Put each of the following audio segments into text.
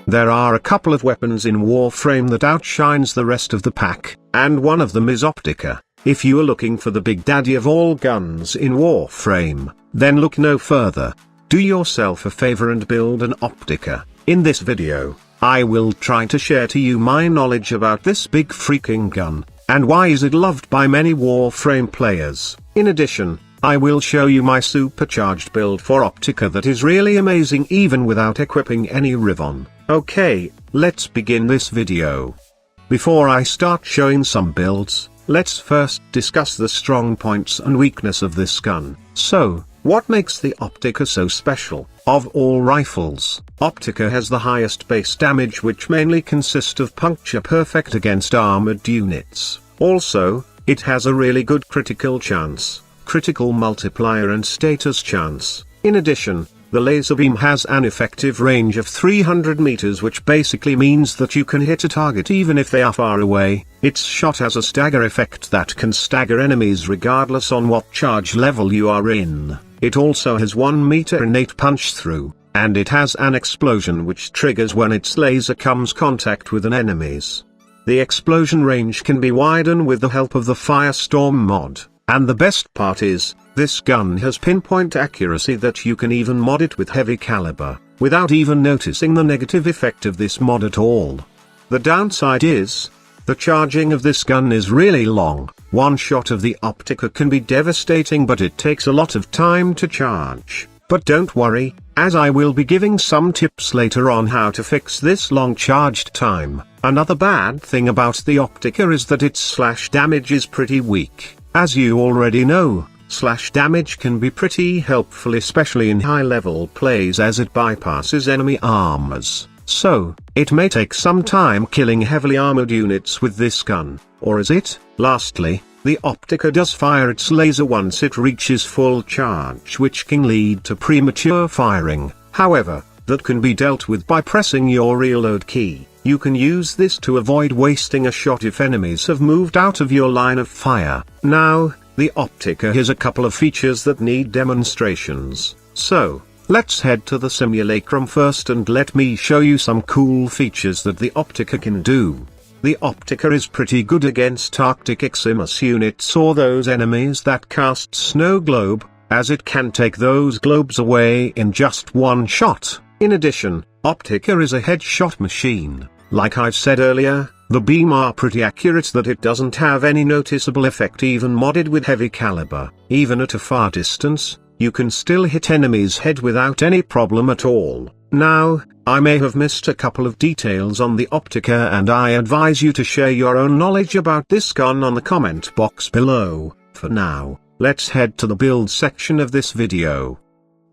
There are a couple of weapons in Warframe that outshines the rest of the pack, and one of them is Opticor. If you are looking for the big daddy of all guns in Warframe, then look no further. Do yourself a favor and build an Opticor. In this video, I will try to share to you my knowledge about this big freaking gun, and why is it loved by many Warframe players. In addition, I will show you my supercharged build for Opticor that is really amazing even without equipping any ribbon. Okay, let's begin this video. Before I start showing some builds, let's first discuss the strong points and weakness of this gun. So, what makes the Opticor so special? Of all rifles, Opticor has the highest base damage, which mainly consists of puncture perfect against armored units. Also, it has a really good critical chance, critical multiplier and status chance. In addition, the laser beam has an effective range of 300 meters, which basically means that you can hit a target even if they are far away. Its shot has a stagger effect that can stagger enemies regardless on what charge level you are in. It also has 1 meter innate punch through, and it has an explosion which triggers when its laser comes contact with an enemy's. The explosion range can be widened with the help of the Firestorm mod, and the best part is, this gun has pinpoint accuracy that you can even mod it with heavy caliber, without even noticing the negative effect of this mod at all. The downside is, the charging of this gun is really long. One shot of the Opticor can be devastating, but it takes a lot of time to charge. But don't worry, as I will be giving some tips later on how to fix this long charged time. Another bad thing about the Opticor is that its slash damage is pretty weak. As you already know, slash damage can be pretty helpful, especially in high level plays, as it bypasses enemy armors. So, it may take some time killing heavily armored units with this gun, or is it? Lastly, the Opticor does fire its laser once it reaches full charge, which can lead to premature firing. However, that can be dealt with by pressing your reload key. You can use this to avoid wasting a shot if enemies have moved out of your line of fire. Now, the Opticor has a couple of features that need demonstrations. So, let's head to the simulacrum first and let me show you some cool features that the Opticor can do. The Opticor is pretty good against Arctic Eximus units or those enemies that cast snow globe, as it can take those globes away in just one shot. In addition, Opticor is a headshot machine. Like I've said earlier, the beam are pretty accurate that it doesn't have any noticeable effect even modded with heavy caliber. Even at a far distance, you can still hit enemies' head without any problem at all. Now, I may have missed a couple of details on the Opticor, and I advise you to share your own knowledge about this gun on the comment box below. For now, let's head to the build section of this video.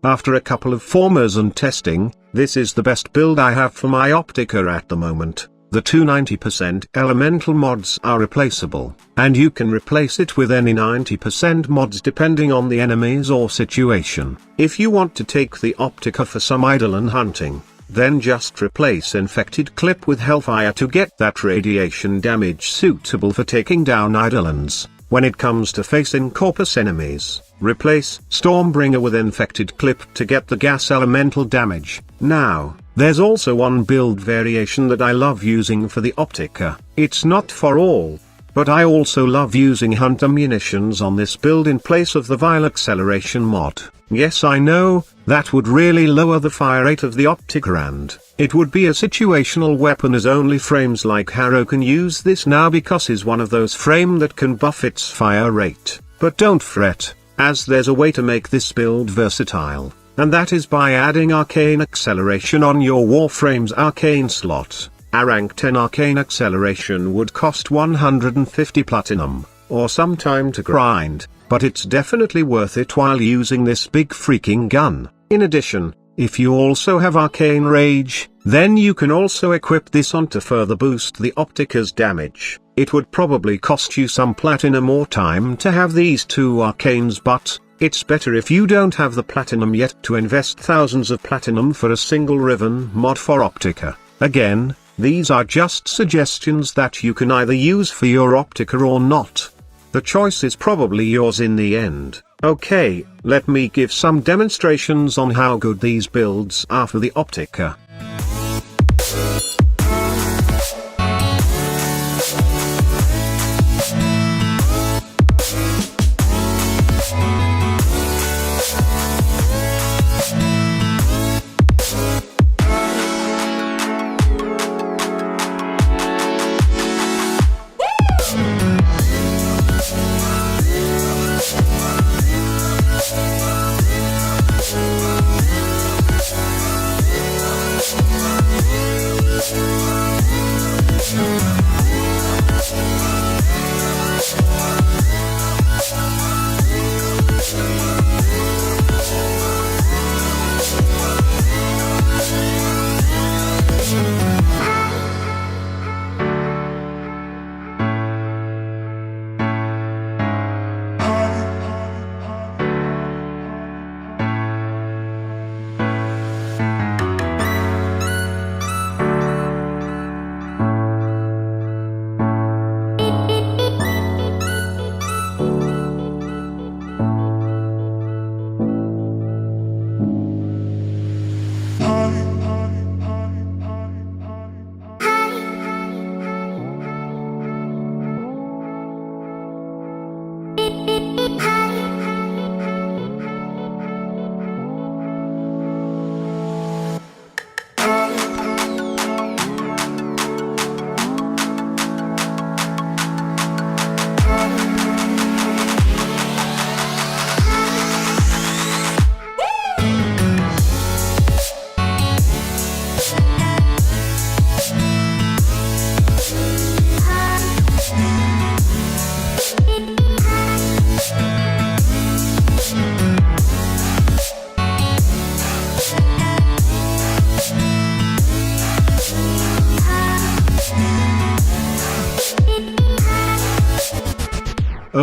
After a couple of formers and testing, this is the best build I have for my Opticor at the moment. The 290% elemental mods are replaceable, and you can replace it with any 90% mods depending on the enemies or situation. If you want to take the Opticor for some Eidolon hunting, then just replace Infected Clip with Hellfire to get that radiation damage suitable for taking down Eidolons. When it comes to facing Corpus enemies, replace Stormbringer with Infected Clip to get the gas elemental damage. Now, there's also one build variation that I love using for the Opticor. It's not for all, but I also love using Hunter munitions on this build in place of the Vile Acceleration mod. Yes, I know, that would really lower the fire rate of the Opticor, and it would be a situational weapon, as only frames like Harrow can use this now because he's one of those frame that can buff its fire rate. But don't fret, as there's a way to make this build versatile, and that is by adding Arcane Acceleration on your Warframe's Arcane slot. A rank 10 Arcane Acceleration would cost 150 platinum, or some time to grind, but it's definitely worth it while using this big freaking gun. In addition, if you also have Arcane Rage, then you can also equip this on to further boost the Opticor's damage. It would probably cost you some platinum or time to have these two arcanes, but it's better if you don't have the platinum yet to invest thousands of platinum for a single ribbon mod for Opticor. Again, these are just suggestions that you can either use for your Opticor or not. The choice is probably yours in the end. Okay, let me give some demonstrations on how good these builds are for the Opticor.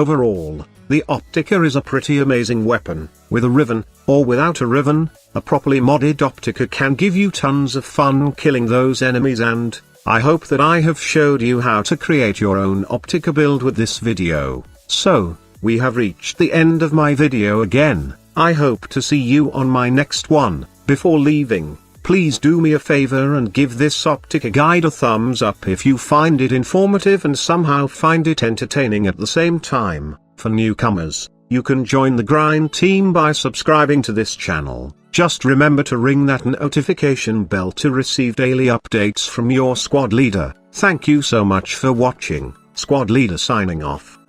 Overall, the Opticor is a pretty amazing weapon. With a riven, or without a riven, a properly modded Opticor can give you tons of fun killing those enemies, and I hope that I have showed you how to create your own Opticor build with this video. So, we have reached the end of my video again. I hope to see you on my next one. Before leaving, please do me a favor and give this Opticor guide a thumbs up if you find it informative and somehow find it entertaining at the same time. For newcomers, you can join the Grind team by subscribing to this channel. Just remember to ring that notification bell to receive daily updates from your squad leader. Thank you so much for watching. Squad leader signing off.